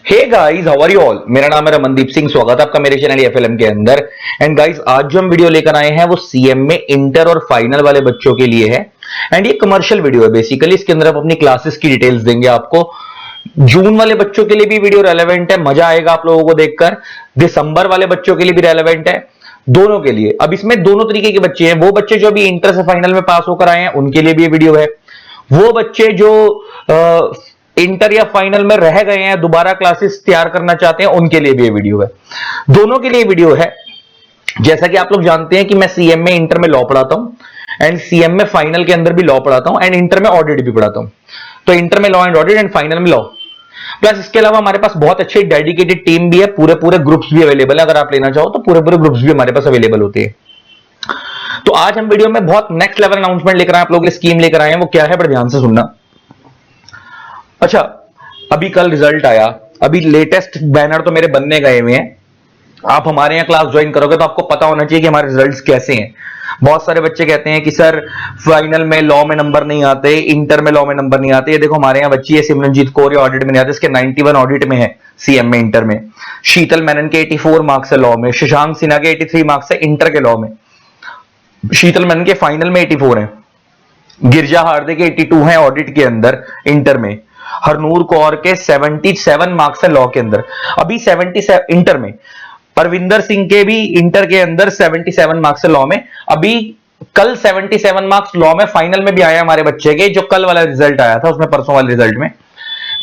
Hey guys, how are you all. मेरा नाम है रमनदीप सिंह। स्वागत है आपका मेरे चैनल एफएलएम के अंदर। एंड गाइस, आज जो हम वीडियो लेकर आए हैं वो सीएम में इंटर और फाइनल वाले बच्चों के लिए है। एंड ये कमर्शियल वीडियो है बेसिकली। इसके अंदर आप अपनी क्लासेस की डिटेल्स देंगे आपको। जून वाले बच्चों के लिए भी वीडियो रेलेवेंट है, मजा आएगा आप लोगों को देखकर। दिसंबर वाले बच्चों के लिए भी रेलेवेंट है, दोनों के लिए। अब इसमें दोनों तरीके के बच्चे हैं। वो बच्चे जो अभी इंटर से फाइनल में पास होकर आए हैं उनके लिए भी ये वीडियो है। वो बच्चे जो इंटर या फाइनल में रह गए हैं, दोबारा क्लासेस तैयार करना चाहते हैं, उनके लिए भी ये वीडियो है। दोनों के लिए वीडियो है। जैसा कि आप लोग जानते हैं कि मैं सीएम में इंटर में लॉ पढ़ाता हूं एंड सीएम में फाइनल के अंदर भी लॉ पढ़ाता हूं एंड इंटर में ऑडिट भी पढ़ाता हूं। तो इंटर में law and audit and final में लॉ। प्लस इसके अलावा हमारे पास बहुत अच्छी डेडिकेटेड टीम भी है, पूरे पूरे ग्रुप्स भी अवेलेबल है। अगर आप लेना चाहो तो पूरे पूरे ग्रुप्स भी हमारे पास अवेलेबल होते हैं। तो आज हम वीडियो में बहुत नेक्स्ट लेवल अनाउंसमेंट लेकर आए, आप लोग स्कीम लेकर आए हैं। वो क्या है, बड़े ध्यान से सुनना। अच्छा, अभी कल रिजल्ट आया, अभी लेटेस्ट बैनर तो मेरे बनने गए हुए हैं। आप हमारे यहाँ क्लास ज्वाइन करोगे तो आपको पता होना चाहिए कि हमारे रिजल्ट्स कैसे हैं। बहुत सारे बच्चे कहते हैं कि सर फाइनल में लॉ में नंबर नहीं आते, इंटर में लॉ में नंबर नहीं आते। ये देखो हमारे यहाँ बच्ची है सिमरनजीत कौर, ऑडिट में नहीं आते, इसके 91 ऑडिट में है, सीएम में इंटर में। शीतल मेनन के 84 मार्क्स है लॉ में, शशांक सिन्हा के 83 मार्क्स है इंटर के लॉ में। शीतल मेनन के फाइनल में 84 है। गिरजा हार्दे के 82 हैं ऑडिट के अंदर इंटर में। हरनूर कौर के 77 मार्क्स है लॉ के अंदर, अभी 77 इंटर में। परविंदर सिंह के भी इंटर के अंदर 77 मार्क्स है लॉ में। अभी कल 77 मार्क्स लॉ में फाइनल में भी आया हमारे बच्चे के। जो कल वाला रिजल्ट आया था उसमें, परसों वाले रिजल्ट में,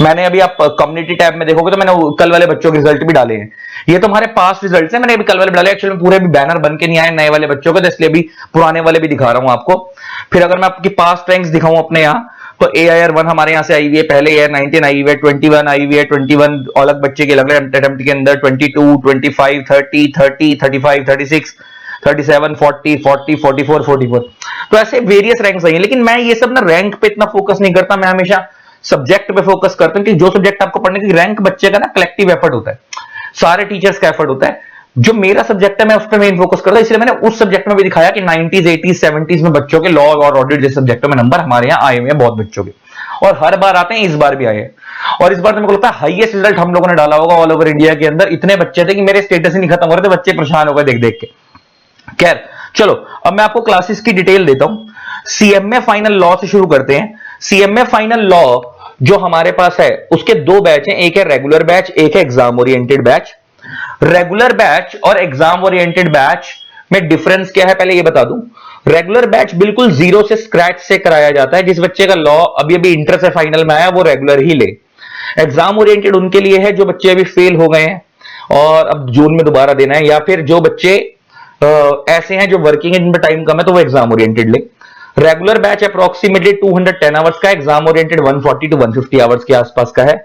मैंने अभी आप कम्युनिटी टैब में देखोगे तो मैंने कल वाले बच्चों के रिजल्ट भी डाले हैं। ये तो हमारे पास्ट रिजल्ट्स हैं, मैंने अभी कल वाले डाले। एक्चुअली पूरे भी बैनर बन के नहीं आए नए वाले बच्चों के, तो इसलिए भी पुराने वाले भी दिखा रहा हूं आपको। फिर अगर मैं आपकी पास्ट रैंक्स दिखाऊं अपने यहाँ, तो AIR1 हमारे यहाँ से आई हुई है, पहले AIR19 आई हुई है, 21 आई हुई है, 21 अलग बच्चे के अलग अटेम्प्ट के अंदर, 22, 25, 30, 30, 35, 36, 37, 40, 40, 44, 44। तो ऐसे वेरियस रैंक्स आई हैं। लेकिन मैं ये सब ना रैंक पे इतना फोकस नहीं करता, मैं हमेशा सब्जेक्ट पे फोकस करता हूं कि जो सब्जेक्ट आपको पढ़ने की, रैंक बच्चे का ना कलेक्टिव एफर्ट होता है, सारे टीचर्स का एफर्ट होता है। जो मेरा सब्जेक्ट है मैं उस पर मेन फोकस करता हूं, इसलिए मैंने उस सब्जेक्ट में भी दिखाया कि 90s 80s 70s में बच्चों के लॉ और ऑडिट जैसे सब्जेक्टों में नंबर हमारे यहाँ आए हुए हैं बहुत बच्चों के, और हर बार आते हैं, इस बार भी आए हैं। और इस बार तो मेरे को लगता है हाईएस्ट रिजल्ट हम लोगों ने डाला होगा ऑल ओवर इंडिया के अंदर। इतने बच्चे थे कि मेरे स्टेटस ही नहीं खत्म हो रहे थे, बच्चे परेशान हो गए देख देख के। खैर चलो, अब मैं आपको क्लासेस की डिटेल देता हूं। सीएम में फाइनल लॉ से शुरू करते हैं। सीएम में फाइनल लॉ जो हमारे पास है उसके दो बैच हैं, एक है रेगुलर बैच, एक है exam oriented batch. Regular batch और एग्जाम ओरिएंटेड बैच में डिफरेंस क्या है पहले ये बता दूं। रेगुलर बैच बिल्कुल जीरो से स्क्रैच से कराया जाता है। जिस बच्चे का लॉ अभी अभी इंटर से फाइनल में आया वो रेगुलर ही ले। एग्जाम ओरिएंटेड उनके लिए है जो बच्चे अभी फेल हो गए हैं और अब जून में दोबारा देना है, या फिर जो बच्चे ऐसे हैं जो वर्किंग है, जिन पर टाइम कम है, तो वो एग्जाम ओरिएंटेड ले। रेगुलर बैच अप्रोक्सीमेटली 210 आवर्स का, एग्जाम ओरिएंटेड 140 to 150 आवर्स के आसपास का है।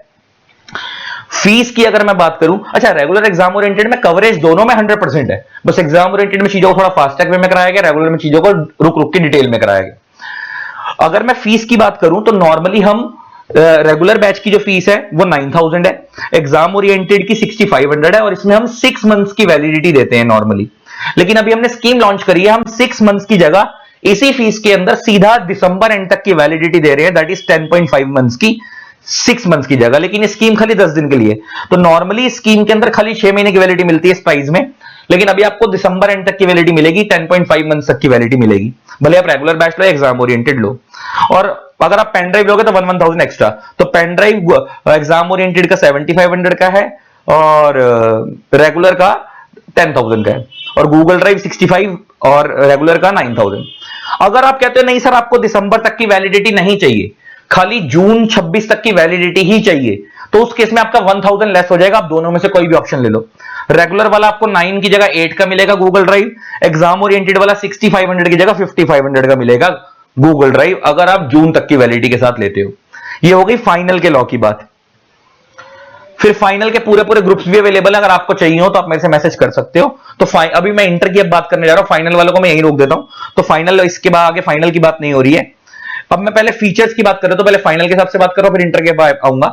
फीस की अगर मैं बात करूं, अच्छा रेगुलर एग्जाम ओरिएंटेड में कवरेज दोनों में 100% है, बस एग्जाम ओरिएंटेड में चीजों को थोड़ा फास्ट ट्रैक वे में कराया गया, रेगुलर में चीजों को रुक रुक के डिटेल में कराया गया। अगर मैं फीस की बात करूं तो नॉर्मली हम रेगुलर बैच की जो फीस है वो 9000 है, एग्जाम ओरिएंटेड की 6500 है, और इसमें हम 6 मंथ्स की वैलिडिटी देते हैं नॉर्मली। लेकिन अभी हमने स्कीम लॉन्च करी है, हम 6 मंथ्स की जगह इसी फीस के अंदर सीधा दिसंबर एंड तक की वैलिडिटी दे रहे हैं, दैट इज 10.5 मंथ्स की, 6 मंथ्स की जगह। लेकिन स्कीम खाली 10 दिन के लिए, तो नॉर्मली स्कीम के अंदर खाली 6 महीने की वैलिडिटी मिलती है इस प्राइस में, लेकिन अभी आपको दिसंबर एंड तक की वैलिडिटी मिलेगी, 10.5 मंथ्स तक की वैलिडिटी मिलेगी, भले आप रेगुलर बैच लो, एग्जाम ओरिएंटेड लो। और अगर आप पेन ड्राइव लोगे तो 1,000 एक्स्ट्रा। तो पेन ड्राइव एग्जाम ओरिएंटेड का 7500 का है और रेगुलर का 10,000 का है, और गूगल ड्राइव 65 और रेगुलर का 9000। अगर आप कहते हो नहीं सर आपको दिसंबर तक की वैलिडिटी नहीं चाहिए, खाली जून 26 तक की वैलिडिटी ही चाहिए, तो उस केस में आपका 1000 लेस हो जाएगा। आप दोनों में से कोई भी ऑप्शन ले लो। रेगुलर वाला आपको 9 की जगह 8 का मिलेगा गूगल ड्राइव, एग्जाम ओरिएंटेड वाला 6500 की जगह 5500 का मिलेगा गूगल ड्राइव, अगर आप जून तक की वैलिडिटी के साथ लेते हो। ये हो गई फाइनल के लॉ की बात। फिर फाइनल के पूरे पूरे ग्रुप्स भी अवेलेबल है, अगर आपको चाहिए हो तो आप मेरे से मैसेज कर सकते हो। तो अभी मैं इंटर की अब बात करने जा रहा हूं, फाइनल वालों को मैं यहीं रोक देता हूं। तो फाइनल, इसके बाद आगे फाइनल की बात नहीं हो रही है। अब मैं पहले फीचर्स की बात कर रहा हूं, तो पहले फाइनल के हिसाब से बात करो, फिर इंटर के बाद आऊंगा।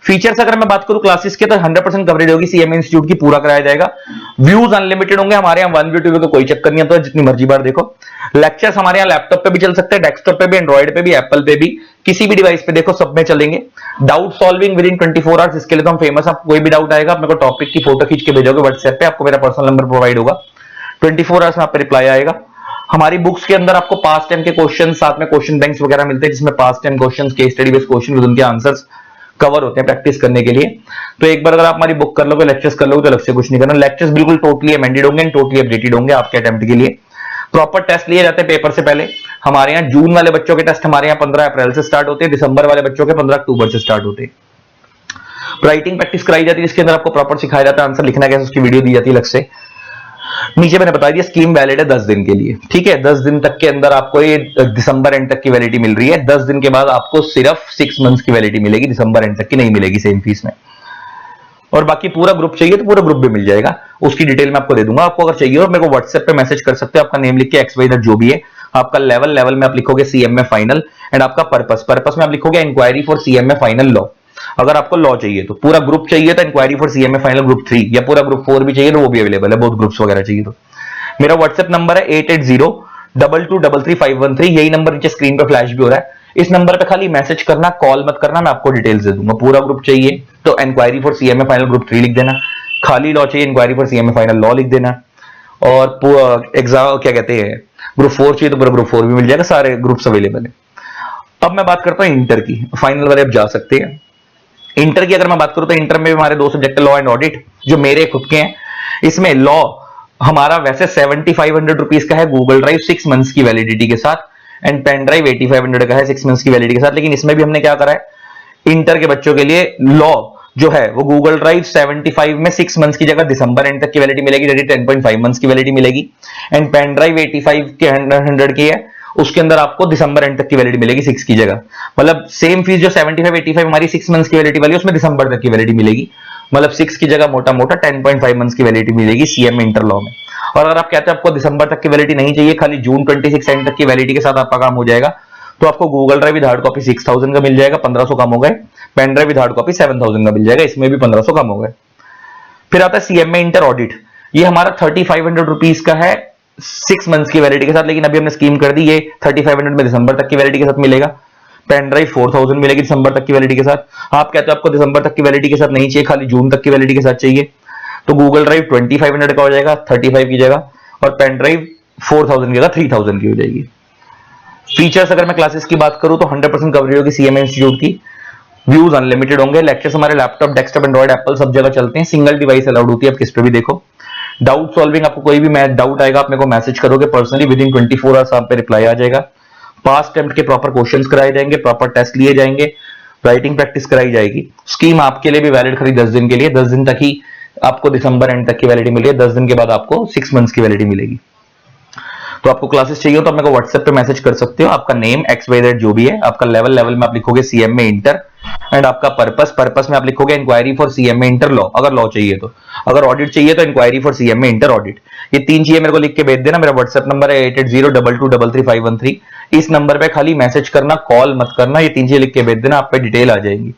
फीचर्स अगर मैं बात करूं क्लासेस के, तो 100% कवरेज होगी, सीएमए इंस्टीट्यूट की पूरा कराया जाएगा। व्यूज अनलिमिटेड होंगे हमारे यहाँ, 1 व्यू 2 व्यू का कोई चक्कर नहीं है, तो जितनी मर्जी बार देखो। लेक्चर्स हमारे यहाँ लैपटॉप पे भी चल सकते हैं, डेस्कटॉप पे भी, एंड्रॉइड पे भी, एप्पल पे भी, किसी भी डिवाइस पे देखो सब में चलेंगे। Doubt solving with in 24 hours, इसके लिए तो हम फेमस। आप कोई भी डाउट आएगा, अपने को टॉपिक की फोटो खींच के भेजोगे व्हाट्सएप पे, आपको मेरा पर्सनल नंबर प्रोवाइड होगा, 24 आवर्स में आप पे रिप्लाई आएगा। हमारी बुक्स के अंदर आपको पास्ट टाइम के क्वेश्चन, साथ में क्वेश्चन बैंक्स वगैरह मिलते हैं, जिसमें past time question, case study based question with उनके आंसर्स कवर होते हैं प्रैक्टिस करने के लिए। तो एक बार अगर आप हमारी बुक कर लोगे, लेक्चर्स कर लोगे, तो अलग से कुछ नहीं करना। लेक्चर्स बिल्कुल टोटली अमेंडेड होंगे, टोटली अपडेटेड होंगे आपके अटेम्प्ट के लिए। प्रॉपर टेस्ट लिए जाते हैं पेपर से पहले। हमारे यहाँ जून वाले बच्चों के टेस्ट हमारे यहाँ 15 अप्रैल से स्टार्ट होते हैं, दिसंबर वाले बच्चों के 15 अक्टूबर से स्टार्ट होते हैं। राइटिंग प्रैक्टिस कराई जाती है, जिसके अंदर आपको प्रॉपर सिखाया जाता है आंसर लिखना कैसे, उसकी वीडियो दी जाती है अलग से। नीचे मैंने बता दिया, स्कीम वैलिड है 10 दिन के लिए, ठीक है। 10 दिन तक के अंदर आपको ये दिसंबर एंड तक की वैलिडिटी मिल रही है। 10 दिन के बाद आपको सिर्फ 6 मंथ्स की वैलिडिटी मिलेगी, दिसंबर एंड तक की नहीं मिलेगी सेम फीस में। और बाकी पूरा ग्रुप चाहिए तो पूरा ग्रुप भी मिल जाएगा, उसकी डिटेल मैं आपको दे दूंगा। आपको अगर चाहिए हो मेरे को व्हाट्सएप पे मैसेज कर सकते हो, आपका नेम लिख के XYZ जो भी है, आपका लेवल में आप लिखोगे CMA फाइनल, एंड आपका पर्पस में आप लिखोगे inquiry for CMA final law. अगर आपको लॉ चाहिए तो, पूरा ग्रुप चाहिए तो inquiry for CMA final group 3, या पूरा ग्रुप 4 भी चाहिए तो वो भी अवेलेबल है, बहुत ग्रुप्स वगैरह चाहिए तो। मेरा व्हाट्सएप नंबर है 8802233513, यही नंबर नीचे स्क्रीन पे फ्लैश भी हो रहा है। इस नंबर पे खाली मैसेज करना, कॉल मत करना, मैं आपको डिटेल्स दे दूंगा। पूरा ग्रुप चाहिए तो inquiry for CMA final group 3 लिख देना, खाली लॉ चाहिए inquiry for CMA final law लिख देना, और एग्जाम क्या कहते हैं ग्रुप 4 चाहिए तो पूरा ग्रुप 4 भी मिल जाएगा, सारे ग्रुप्स अवेलेबल है। अब मैं बात करता हूं इंटर की, फाइनल वाले अब जा सकते हैं। इंटर की अगर मैं बात करूं तो इंटर में हमारे 2 सब्जेक्ट लॉ एंड ऑडिट, जो मेरे खुद के हैं। इसमें लॉ हमारा वैसे 7500 रुपीज का है, गूगल ड्राइव 6 मंथ्स की वैलिडिटी के साथ, एंड पेन ड्राइव 8500 का है 6 मंथ्स की वैलिडिटी के साथ। लेकिन इसमें भी हमने क्या करा है, इंटर के बच्चों के लिए लॉ जो है वो गूगल ड्राइव 75 में 6 मंथ्स की जगह दिसंबर एंड तक की वैलिडिटी मिलेगी, 10.5 मंथ्स की वैलिडिटी मिलेगी। एंड पेन ड्राइव 85 के 100 की है, उसके अंदर आपको दिसंबर एंड तक की वैलिडिटी मिलेगी 6 की जगह। मतलब सेम फीस जो 75-85 हमारी 6 मंथ्स की वैलिडिटी वाली है, उसमें दिसंबर तक की वैलिडिटी मिलेगी। मतलब 6 की जगह मोटा मोटा 10.5 मंथ्स की वैलिडिटी मिलेगी CMA इंटर लॉ में। और अगर आप कहते हैं आपको दिसंबर तक की वैलिडिटी नहीं चाहिए, खाली जून 26 एंड तक की वैलिडिटी के साथ आपका काम हो जाएगा, तो आपको Google drive with hard copy 6000 का मिल जाएगा, 1500 कम हो गए। Pen drive with hard copy 7000 का मिल जाएगा, इसमें भी 1500 कम हो गए। फिर आता है CMA इंटर ऑडिट, ये हमारा 3500 रुपीज का है 6 मंथ्स की वैलिडिटी के साथ, लेकिन अभी हमने स्कीम कर दी, ये 3500 में दिसंबर तक की वैलिडिटी के साथ मिलेगा। पेन ड्राइव 4000 मिलेगी दिसंबर तक की वैलिडिटी के साथ। आप कहते हो आपको दिसंबर तक की वैलिडिटी के साथ नहीं चाहिए, खाली जून तक की वैलिडिटी के साथ चाहिए, तो गूगल ड्राइव 2500 का हो जाएगा 35 की जगह, और पेन ड्राइव 4000 की जगह 3000 की हो जाएगी। फीचर्स अगर मैं क्लासेस की बात करूं तो 100% कवरेज होगी CMA इंस्टीट्यूट की, व्यूज अनलिमिटेड होंगे, लेक्चर्स हमारे लैपटॉप, डेस्कटॉप, एंड्रॉइड, एप्पल सब जगह चलते हैं, सिंगल डिवाइस अलाउड होती है, आप किस पे भी देखो। डाउट सॉल्विंग, आपको कोई भी डाउट आएगा आप मेरे को मैसेज करोगे पर्सनली, विद इन 24 आवर्स आप पे रिप्लाई आ जाएगा। पास्ट अटेम्प्ट के प्रॉपर क्वेश्चंस कराए जाएंगे, प्रॉपर टेस्ट लिए जाएंगे, राइटिंग प्रैक्टिस कराई जाएगी। स्कीम आपके लिए भी वैलिड खरी 10 दिन के लिए, 10 दिन तक ही आपको दिसंबर एंड तक की वैलिडिटी मिली है, 10 दिन के बाद आपको 6 मंथ्स की वैलिडिटी मिलेगी। तो आपको क्लासेस चाहिए हो तो आप मेरे को व्हाट्सएप पे मैसेज कर सकते हो, आपका नेम XYZ जो भी है, आपका लेवल में आप लिखोगे CMA इंटर, एंड आपका पर्पस में आप लिखोगे inquiry for CMA inter law, अगर लॉ चाहिए तो। अगर ऑडिट चाहिए तो inquiry for CMA inter audit. ये 3 चीजें मेरे को लिख के भेज देना। मेरा व्हाट्सएप नंबर है 8802233513, इस नंबर पे खाली मैसेज करना, कॉल मत करना, ये 3 चीजें लिख के भेज देना, आप पे डिटेल आ जाएंगी,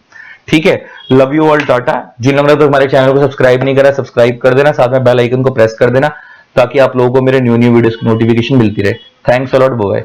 ठीक है। Love you all, tata. जिन लोगों ने तो हमारे चैनल को सब्सक्राइब नहीं करा, सब्सक्राइब कर देना, साथ में बेल आइकन को प्रेस कर देना, ताकि आप लोगों को मेरे न्यू वीडियोस की नोटिफिकेशन मिलती रहे। Thanks a lot, bye.